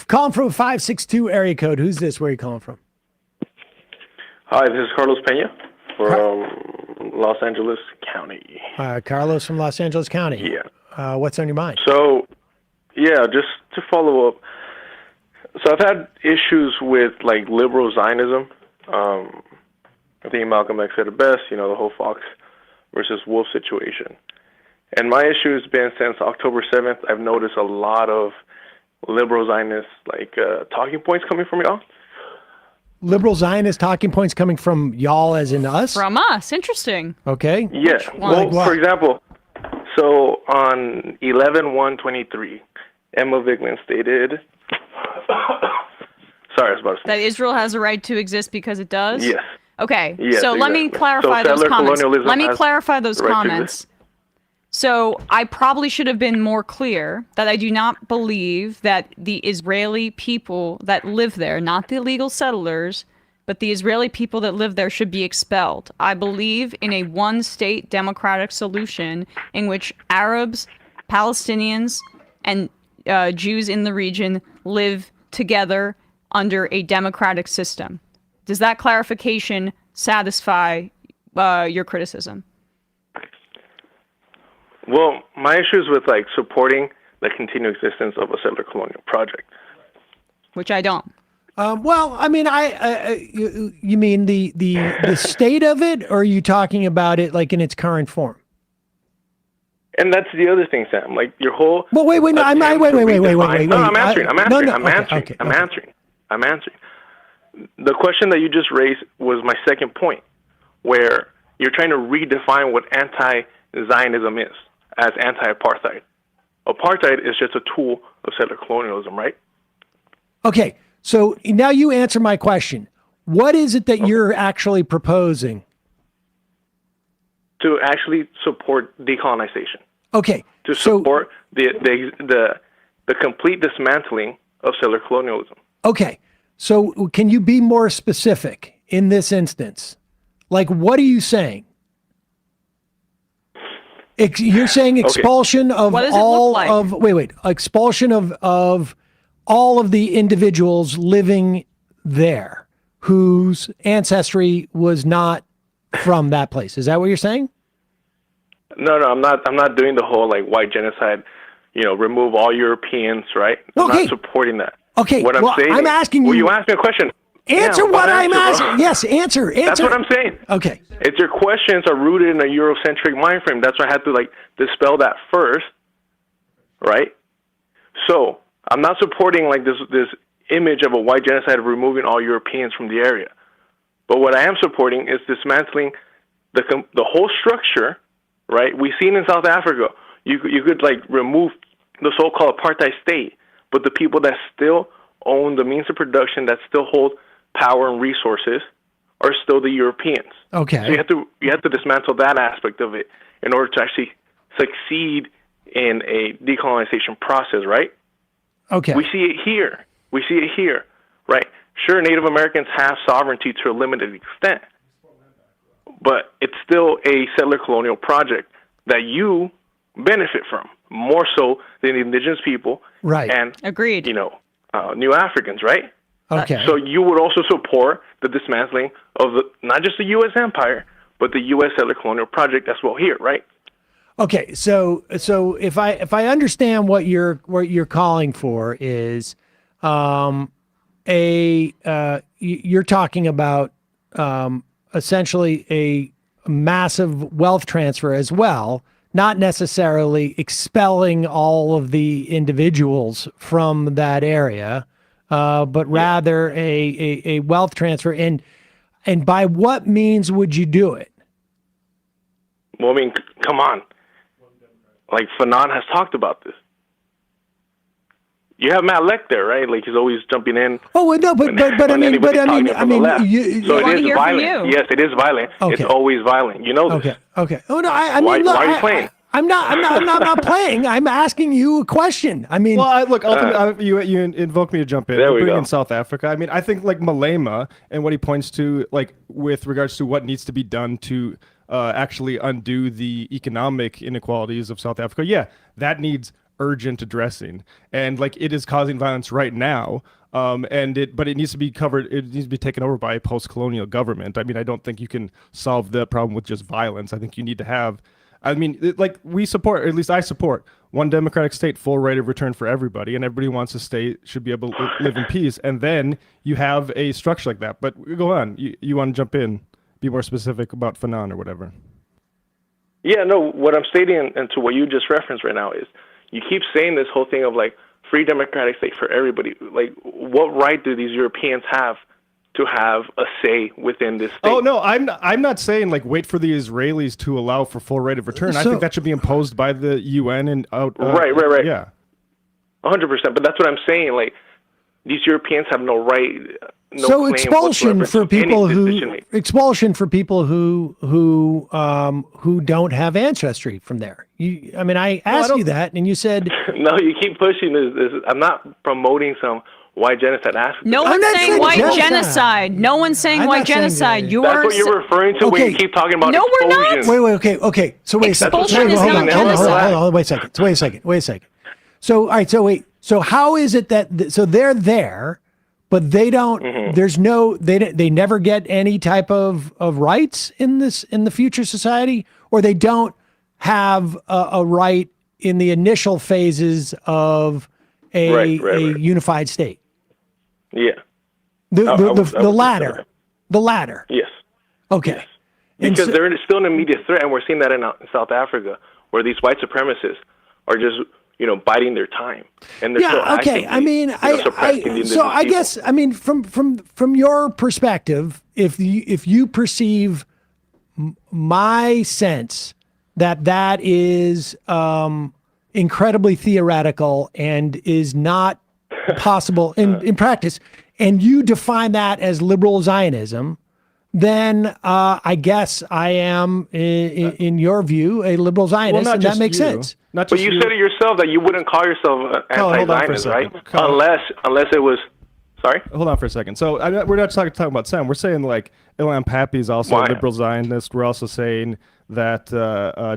calling from a 562 area code. Who's this? Where are you calling from? Hi, this is Carlos Pena from Los Angeles County. Carlos from Los Angeles County. Yeah. What's on your mind? So, yeah, just to follow up. So I've had issues with like liberal Zionism. I think Malcolm X said it best, the whole fox versus wolf situation. And my issue has been since October 7th, I've noticed a lot of liberal Zionist talking points coming from y'all. Liberal Zionist talking points coming from y'all as in us? From us. Interesting. Okay. Yeah. Well, for example, so on 11/1/23, Emma Vigeland stated, sorry, I was about to say. That Israel has a right to exist because it does? Yes. Okay. Yes, so let me exactly. clarify So those settler comments. colonialism Let me has clarify those the right to comments. exist. So I probably should have been more clear that I do not believe that the Israeli people that live there, not the illegal settlers, but the Israeli people that live there should be expelled. I believe in a one-state democratic solution in which Arabs, Palestinians, and Jews in the region live together under a democratic system. Does that clarification satisfy your criticism? Well, my issue is with supporting the continued existence of a settler colonial project, which I don't. Well, I mean, you mean the state of it, or are you talking about it like in its current form? And that's the other thing, Sam. Like your whole. Well, wait. No, I'm wait. No, I'm answering. I'm answering. The question that you just raised was my second point, where you're trying to redefine what anti-Zionism is as anti-apartheid. Apartheid is just a tool of settler colonialism, right? Okay, so now you answer my question. What is it that you're actually proposing? To actually support decolonization. Okay. To support the complete dismantling of settler colonialism. Okay. So can you be more specific in this instance? Like, what are you saying? You're saying expulsion of all of expulsion of all of the individuals living there whose ancestry was not from that place. Is that what you're saying? No, I'm not doing the whole white genocide, remove all Europeans, right? I'm not supporting that. Okay. What I'm saying, I'm asking you. Well, you asked me a question. Answer what I'm asking. Yes, answer. That's what I'm saying. Okay. It's your questions are rooted in a Eurocentric mind frame. That's why I had to dispel that first, right? So I'm not supporting this image of a white genocide of removing all Europeans from the area. But what I am supporting is dismantling the whole structure, right? We've seen in South Africa, you could remove the so-called apartheid state, but the people that still own the means of production, that still hold power and resources, are still the Europeans. Okay. So you have to dismantle that aspect of it in order to actually succeed in a decolonization process, right? Okay. We see it here, right? Sure, Native Americans have sovereignty to a limited extent, but it's still a settler colonial project that you benefit from more so than the indigenous people, right? And agreed, New Africans, right? Okay. So you would also support the dismantling of not just the U.S. empire, but the U.S. settler colonial project as well here, right? Okay. So if I understand what you're calling for is, you're talking about essentially a massive wealth transfer as well, not necessarily expelling all of the individuals from that area, but rather a wealth transfer. And by what means would you do it? Well, I mean, come on. Fanon has talked about this. You have Matt Leck there, right? He's always jumping in. Oh no, but I mean, so it is violent. Yes, it is violent. Okay. It's always violent. You know this. Okay. Oh no, I why, mean, look, why are you playing? I'm not playing. I'm asking you a question. I mean, well, look, ultimately, you invoked me to jump in. There we bring go. in South Africa. I mean, I think Malema and what he points to, with regards to what needs to be done to actually undo the economic inequalities of South Africa. Yeah, that needs urgent addressing, and like it is causing violence right now. But it needs to be covered. It needs to be taken over by a post-colonial government. I mean, I don't think you can solve the problem with just violence. I think you need to have. I mean, like we support, or at least I support, one democratic state, full right of return for everybody, and everybody wants to stay should be able to live in peace. And then you have a structure like that. But go on. You want to jump in? Be more specific about Fanon or whatever. Yeah, no, what I'm stating and to what you just referenced right now is you keep saying this whole thing of like free democratic state for everybody. Like, what right do these Europeans have to have a say within this state? Oh, no, I'm not saying like wait for the Israelis to allow for full right of return. I think that should be imposed by the UN and out. Right. Yeah. 100%. But that's what I'm saying. Like, these Europeans have no right. No So claim expulsion whatsoever for to any people who decision-making. who don't have ancestry from there. I mean, I asked you that, and you said No, you keep pushing this. I'm not promoting some white genocide aspect. No I'm one's not saying saying white genocide. genocide. No one's saying I'm white not saying genocide. that. You're That's what you're referring to when Okay. you keep talking about No, we're not. expulsion. wait, okay. So wait a second. Expulsion is Hold not on, genocide. wait a second. So all right, so how is it that so they're there, but they don't? There's no they never get any type of rights in the future society, or they don't have a right in the initial phases of a unified state. Yeah. The I would say latter, that. the latter. Yes. Okay. Yes. And Because so- they're still an immediate threat, and we're seeing that in South Africa, where these white supremacists are just, biding their time, and they're still okay. I mean, suppressing the indigenous so I people. guess I mean from your perspective, if you perceive my sense that is incredibly theoretical and is not possible in practice, and you define that as liberal Zionism, then I guess I am, in your view, a liberal Zionist, and that makes sense. Not But just you said it yourself that you wouldn't call yourself Colin, hold on for a anti-Zionist, right? second. Colin. Unless it was. Sorry. Hold on for a second. So we're not talking about Sam. We're saying like Ilham Pappy is also Why? a liberal Zionist. We're also saying that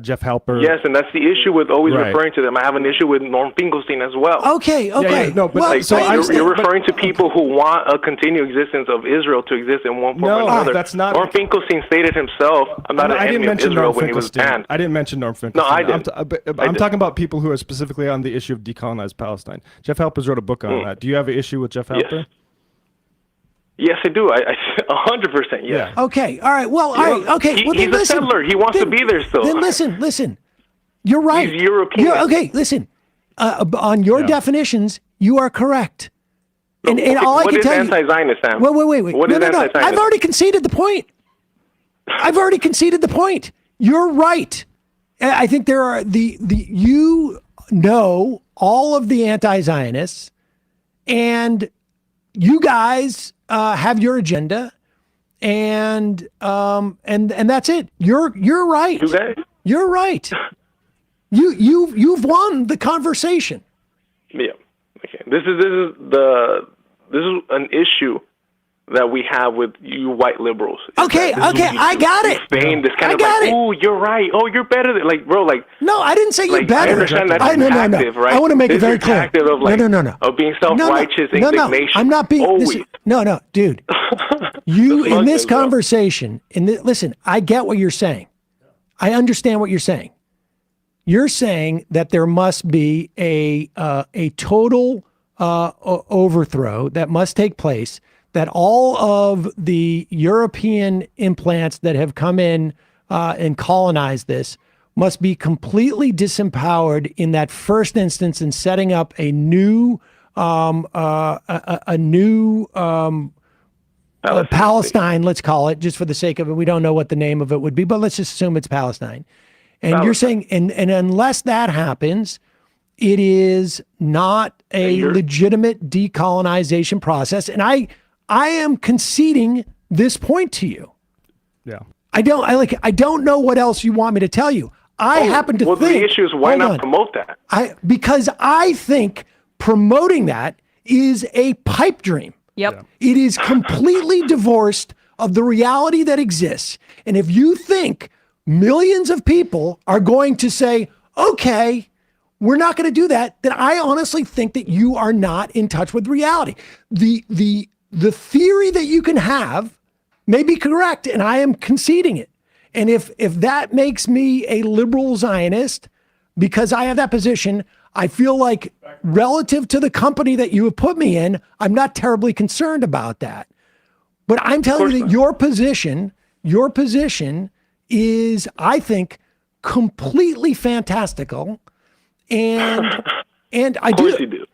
Jeff Halper. Yes, and that's the issue with always Right. referring to them. I have an issue with Norm Finkelstein as well. Okay. yeah, no, but well, like, so I I'm- understand, You're but- referring to people who want a continued existence of Israel to exist in one form No, or another. that's not- Norm Finkelstein stated himself, I'm not an I didn't enemy of mention Israel Norm when he was Finkelstein. banned. I didn't mention Norm Finkelstein. I did. I'm talking about people who are specifically on the issue of decolonized Palestine. Jeff Halper's wrote a book on that. Do you have an issue with Jeff Halper? Yes, I do. I 100%, yes. Yeah. Okay. All right. Well, all right. Okay. Well, he's then a listen. settler. He wants to be there still. Then listen. You're right. He's European. Okay. Listen. On your Yeah. definitions, you are correct. And all I What can is tell you. anti-Zionist, Sam? Wait. What is No. anti-Zionist? I've already conceded the point. You're right. I think there are you know all of the anti-Zionists, and you guys have your agenda, and that's it. You're right. You guys? You're right. You've won the conversation. Yeah. Okay. This is an issue that we have with you white liberals. Okay, I got it. Spain, this kind I of got like, it. oh, you're right. Oh, you're better than bro. Like, No, I didn't say you're like better. I understand that's no. active, right? I want to make it This very is clear. active of like, No. of being self-righteous No. indignation. I'm not being. Always. No, dude. You The in this smugness, bro. conversation. Listen, I get what you're saying. I understand what you're saying. You're saying that there must be a total overthrow that must take place. That all of the European implants that have come in and colonized this must be completely disempowered in that first instance, in setting up a new Palestine, let's call it, just for the sake of it. We don't know what the name of it would be, but let's just assume it's Palestine. And you're saying, and unless that happens, it is not a legitimate decolonization process. And I am conceding this point to you. Yeah. I don't know what else you want me to tell you. I happen to think. Well, the issue is why hold not on. promote that? Because I think promoting that is a pipe dream. Yep. It is completely divorced of the reality that exists. And if you think millions of people are going to say, okay, we're not going to do that, then I honestly think that you are not in touch with reality. The theory that you can have may be correct, and I am conceding it. And if that makes me a liberal Zionist, because I have that position, I feel like relative to the company that you have put me in, I'm not terribly concerned about that. But I'm telling you that your position is, I think, completely fantastical. And I do. Of course you do.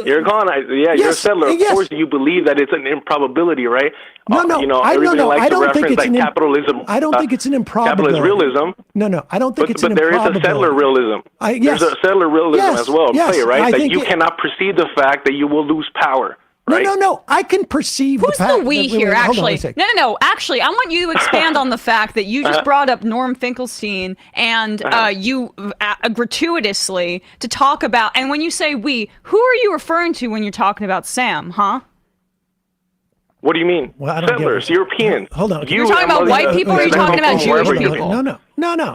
You're gone. You're a settler. Of course, you believe that it's an improbability, right? No, everybody likes I to don't think reference it's capitalism. I don't think it's an improbability. Capitalist realism. No, I don't think it's an But there is improbability. a settler realism. Yes. There's a settler realism Yes, as well in yes, play, right? I That think you cannot perceive the fact that you will lose power. Right? No. I can perceive Who's the fact the we that- wait, here, hold on actually? a second. No. Actually, I want you to expand on the fact that you just brought up Norm Finkelstein and you gratuitously to talk about. And when you say we, who are you referring to when you're talking about Sam, huh? What do you mean? Well, I don't get Settlers, it. Europeans. Hold on. You're talking about white people, or are you talking about Jewish people? No.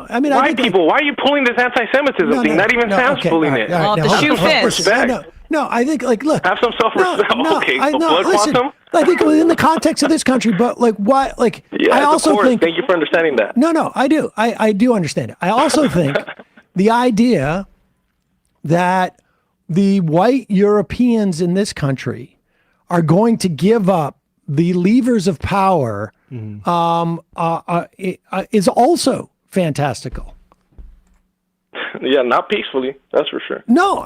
I mean, I White think people, why are you pulling this anti-Semitism thing? Not even Sam's pulling it. Well, if the shoe fits. Respect. No, I think, like, look. Have some self-respect. Okay, blood listen, quantum? I think within the context of this country, but like, why? Like, Yes, I also of course. think. Thank you for understanding that. No, I do. I do understand it. I also think the idea that the white Europeans in this country are going to give up the levers of power is also fantastical. Yeah, not peacefully. That's for sure. No,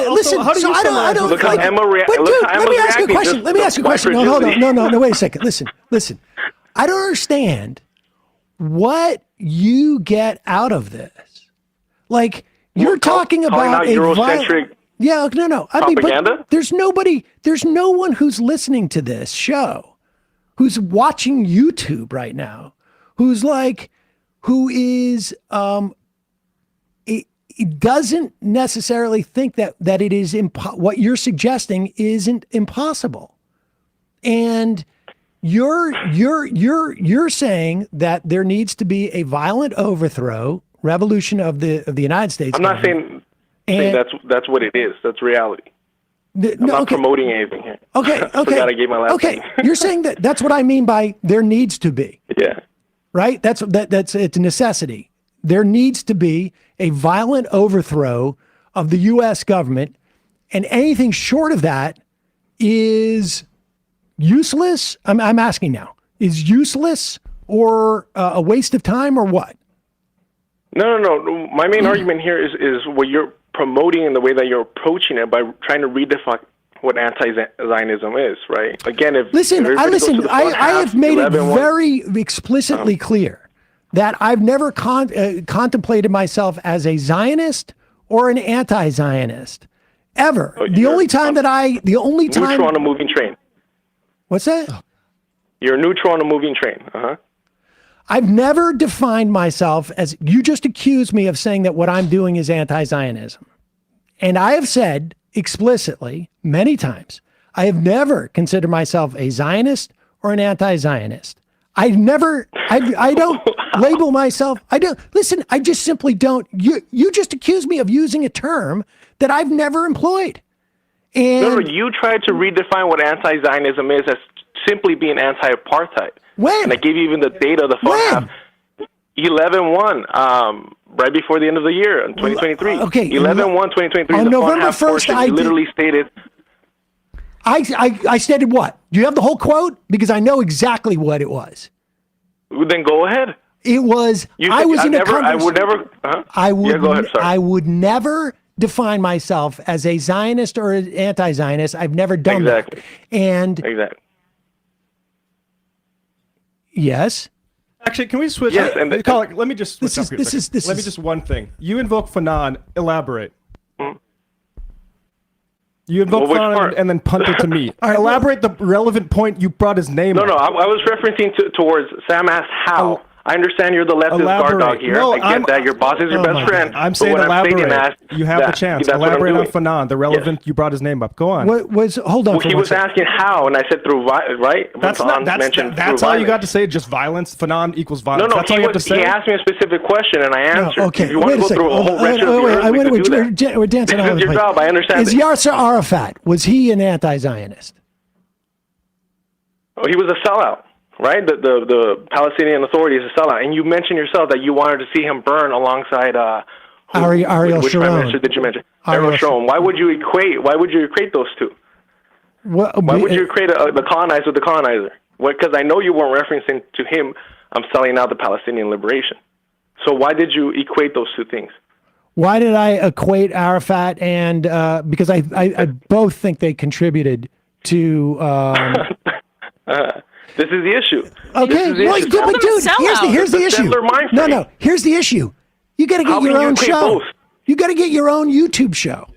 listen. how do you So I summarize don't Look like. how Emma But look dude, how let me Emma's ask you a reacting, question. just Let me the ask you a white question. No, hold on. fragility. No. Wait a second. Listen. I don't understand what you get out of this. Like, you're talking calling about out a Eurocentric yeah, no. I mean, propaganda? but there's no one who's listening to this show, who's watching YouTube right now, who is it doesn't necessarily think that it is what you're suggesting isn't impossible. And you're saying that there needs to be a violent overthrow, revolution of the United States. I'm not saying that's what it is. That's reality. I'm not promoting anything here. Okay. I forgot I gave my last name. You're saying that's what I mean by there needs to be. Yeah. Right? That's it's a necessity. There needs to be a violent overthrow of the U.S. government, and anything short of that is useless. I'm asking now, is useless or a waste of time or what? No. My main argument here is what you're promoting in the way that you're approaching it by trying to redefine what anti-Zionism is, right? Again, if I have made it very explicitly clear that I've never contemplated myself as a Zionist or an anti-Zionist ever. The only time neutral on a moving train. What's that? You're neutral on a moving train. I've never defined myself as, you just accused me of saying that what I'm doing is anti-Zionism. And I have said explicitly many times, I have never considered myself a Zionist or an anti-Zionist. I don't label myself. Listen, I just simply don't. You just accused me of using a term that I've never employed. And no, you tried to redefine what anti-Zionism is as simply being anti-apartheid. When? And I gave you even the data of the first half. 11-1, right before the end of the year in 2023. Okay. 11-1, 2023. On the November half 1st, portion, I you literally stated. I stated what? Do you have the whole quote? Because I know exactly what it was. Then go ahead. It was. I was in a conversation. I would never. Yeah, go ahead. Sorry. I would never define myself as a Zionist or an anti-Zionist. I've never done that. And exactly. Yes. Actually, can we switch? Yes, and let me just switch this up here. Let me just one thing. You invoke Fanon. Elaborate. You invoke Fanon and then punt it to me. Elaborate the relevant point. You brought his name. No. I was referencing towards Sam asked how. I understand you're the leftist guard dog here. No, I get that your boss is your oh my best friend. God. I'm but saying what I'm saying elaborate. is You have the that- chance. that's what I'm Elaborate on doing. Fanon, the relevant. You brought his name up. Go on. What was hold on Well, for he one was second. asking how, and I said through right. That's Fanon not. mentioned That's through all you got violence. to say. Just violence. Fanon equals violence. No, That's all you have to he say. asked me a specific question, and I answered. Okay, If you want wait to a go second. through a whole rest of We're dancing This all over is the your place. job. I understand. Is Yasser Arafat, was he an anti-Zionist? Oh, he was a sellout, right? The Palestinian Authority is a sellout, and you mentioned yourself that you wanted to see him burn alongside Ariel which Sharon. prime minister did you mention? Ariel Ariel Sharon. Why would you equate those two? Well, Why would you equate the colonizer with the colonizer? Because I know you weren't referencing to him. I'm selling out the Palestinian liberation. So why did you equate those two things? Why did I equate Arafat and because I both think they contributed to. This is the issue. Okay, This is the well, issue. yeah, but dude, here's the It's a issue. settler mind No, frame. no, here's the issue. You got to How get your can you own equate show. both? You got to get your own YouTube show.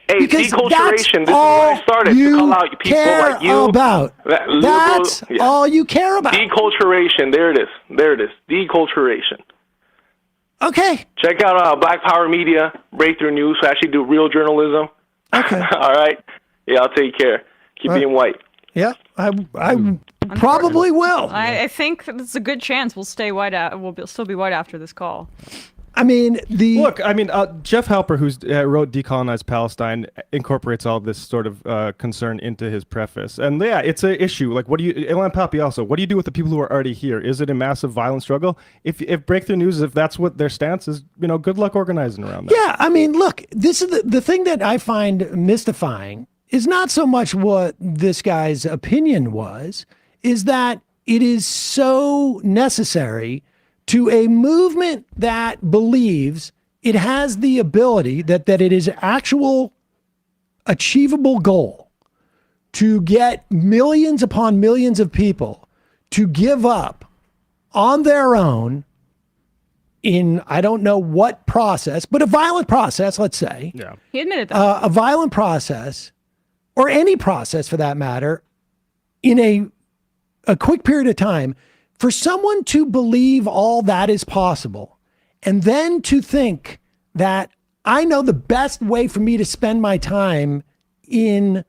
Hey, Because that's deculturation. This is all where I started you to call out people care like you. about. Liberal, That's yeah. all you care about. Deculturation. There it is. There it is. Deculturation. Okay. Check out Black Power Media, Breakthrough News, who actually do real journalism. Okay. All right. Yeah, I'll take care. Keep being white. Yeah, I probably will. I think it's a good chance we'll stay white. We'll still be white after this call. I mean, Look, I mean, Jeff Halper, who's wrote Decolonize Palestine, incorporates all this sort of concern into his preface. And yeah, it's an issue. Like, what do you, Ilan Pappy also, what do you do with the people who are already here? Is it a massive violent struggle? If Breakthrough News, if that's what their stance is, good luck organizing around that. Yeah, I mean, look, this is the thing that I find mystifying is not so much what this guy's opinion was, is that it is so necessary to a movement that believes it has the ability, that it is actual achievable goal to get millions upon millions of people to give up on their own in, I don't know what process, but a violent process, let's say. Yeah. He admitted that. A violent process, or any process for that matter, in a quick period of time, for someone to believe all that is possible, and then to think that I know the best way for me to spend my time in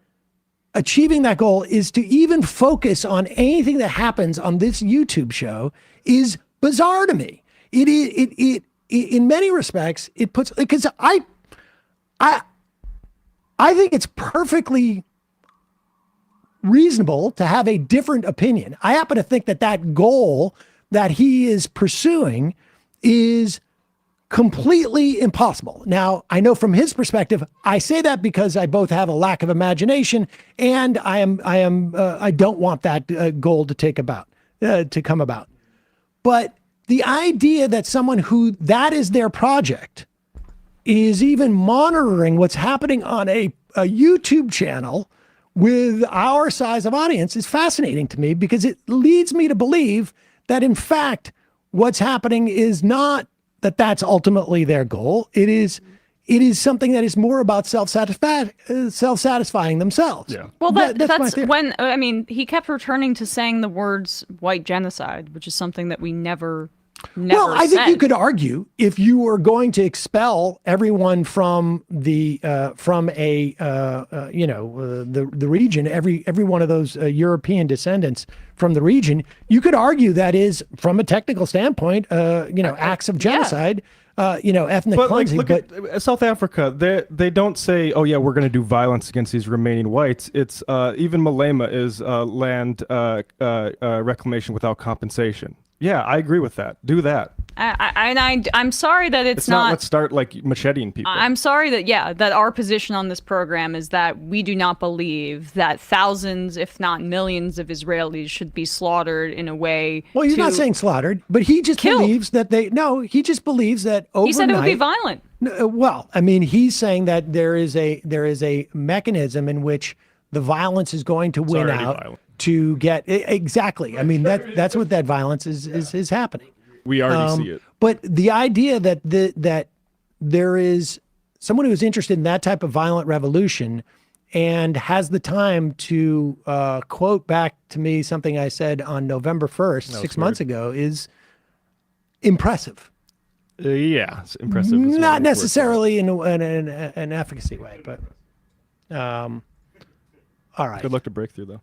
achieving that goal is to even focus on anything that happens on this YouTube show is bizarre to me. It in many respects, it puts, because I think it's perfectly reasonable to have a different opinion. I happen to think that goal that he is pursuing is completely impossible. Now, I know from his perspective, I say that because I both have a lack of imagination and I don't want that goal to come about. But the idea that someone who that is their project is even monitoring what's happening on a YouTube channel with our size of audience is fascinating to me, because it leads me to believe that, in fact, what's happening is not that that's ultimately their goal. It is something that is more about self-satisfying themselves. Yeah. Well, my that's theory. when, he kept returning to saying the words white genocide, which is something that we never Well, I think said. you could argue, if you were going to expel everyone from the region, every one of those European descendants from the region, you could argue that is, from a technical standpoint, acts of genocide, ethnic But cleansing. look at South Africa. They don't say, "Oh yeah, we're going to do violence against these remaining whites." It's even Malema is land reclamation without compensation. Yeah, I agree with that. Do that. I'm sorry that It's not let's start like macheting people. I'm sorry that our position on this program is that we do not believe that thousands, if not millions, of Israelis should be slaughtered in a way. Well, you're not saying slaughtered, but he just Killed. believes that he just believes that overnight. He said it would be violent. Well, I mean, he's saying that there is a mechanism in which the violence is going to win already out violent. to get exactly. I mean, that's what that violence is happening. We already see it. But the idea that that there is someone who is interested in that type of violent revolution and has the time to quote back to me something I said on November 1st, 6 months ago, is impressive. Yeah, it's impressive. is Not one word for it. necessarily in an efficacy way, but all right. Good luck to breakthrough, though.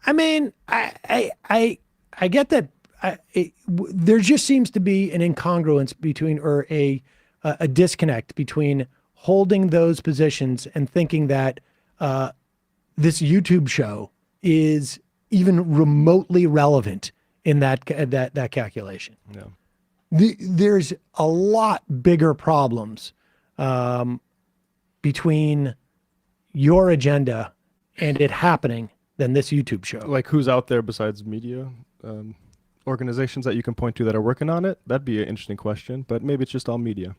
I mean, I get that. There just seems to be an incongruence between, or a disconnect between holding those positions and thinking that this YouTube show is even remotely relevant in that calculation. Yeah. There's a lot bigger problems between your agenda and it happening than this YouTube show. Like, who's out there besides media organizations that you can point to that are working on it? That'd be an interesting question, but maybe it's just all media.